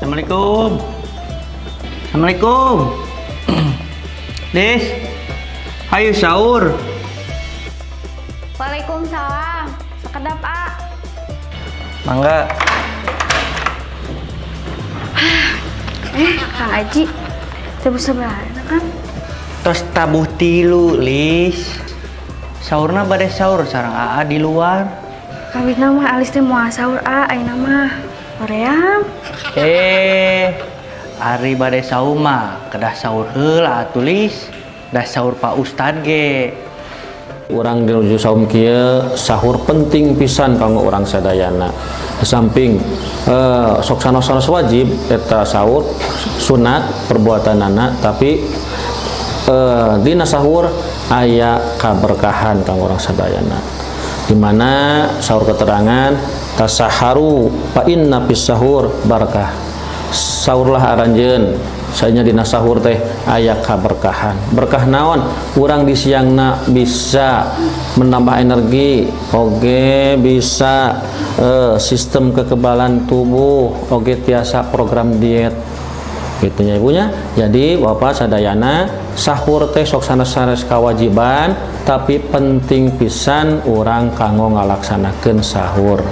Assalamualaikum. Assalamualaikum. Des, hayu sahur. Waalaikumsalam. Sekedap, A. Mangga. Kang Aji. Coba sebelah kan? Terus tabuh tilu, Lis. Sahurna bade sahur sareng AA di luar. Kawin nama alis teh moal sahur A, ayeuna mah. Hoream. Ari bade sahur mah kedah sahur heula atuh, Lis. Dah sahur Pak Ustad ge. Urang dinuju saum kieu sahur penting pisan kanggo urang sadayana. Samping sok sanos-sanos wajib eta sahur sunat perbuatanana, tapi dina sahur aya kaberkahan kanggo urang sadayana. Di mana sahur keterangan tasaharu fa inna fis sahur barakah. Sahurlah aranjeun saenya dina sahur teh aya kaberkahan. Berkah naon? Urang di siangna bisa menambah energi, oge bisa sistem kekebalan tubuh, oge tiasa program diet. Gitu ya ibunya. Jadi Bapak sadayana sahur teh sok sanes-sanes kewajiban, tapi penting pisan urang kanggo ngalaksanakeun sahur.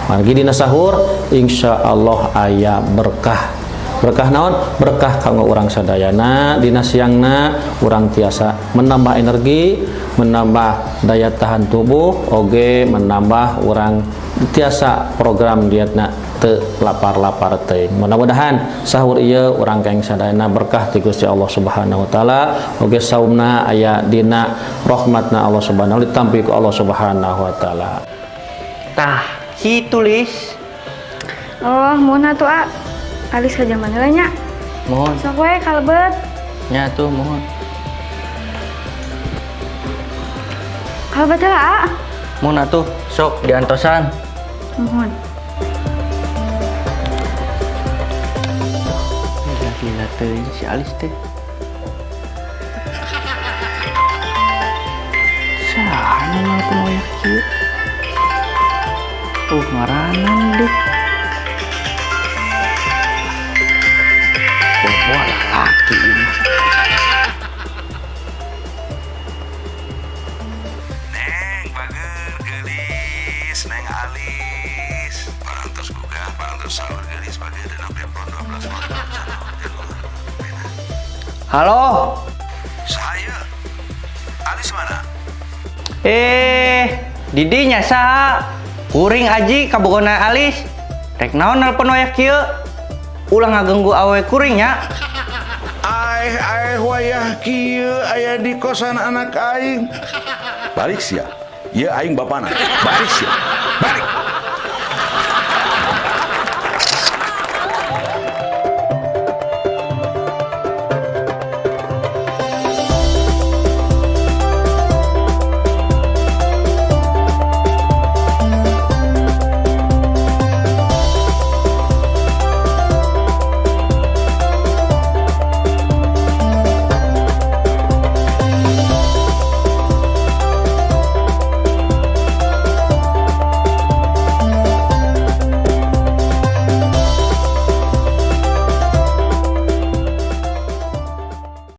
Margi dina sahur insyaallah aya berkah. Berkah naon? Berkah kanggo urang sadayana dina siangna urang tiasa menambah energi, menambah daya tahan tubuh, oge menambah urang tiasa program dietna teu lapar-lapar teh. Mudah-mudahan sahur ieu urang keng sadayana berkah ti Gusti Allah Subhanahu wa taala, oge saumna aya dina rahmatna Allah Subhanahu ditampi ku Allah Subhanahu wa taala. Tah, kitu, Lis. Oh, mohon atuh, A. Alis ka jaman heula nya. Mohon. Sok we kalebet. Nya tuh mohon. Kalebet heula, A. Mohon atuh sok diantosan. Mohon. Gila teuing si Alis teh. Saha nelpon wayak kieu? Ngaranan deh. Bobo laki ini. Neng bager gelis, Neng Alis. Parantos gugah, parantos sahur gelis bager dan sampai pon 12 malam. Halo. Saya. Alis mana? Didinya saha? Kuring Aji kabogona Alis. Rek naon nelpon wayak kieu? Ulah ngaganggu awewe kuring nya. Aih wayah kieu aya di kosan anak aing. Balik sia. Ieu aing bapana. Balik sia. Balik.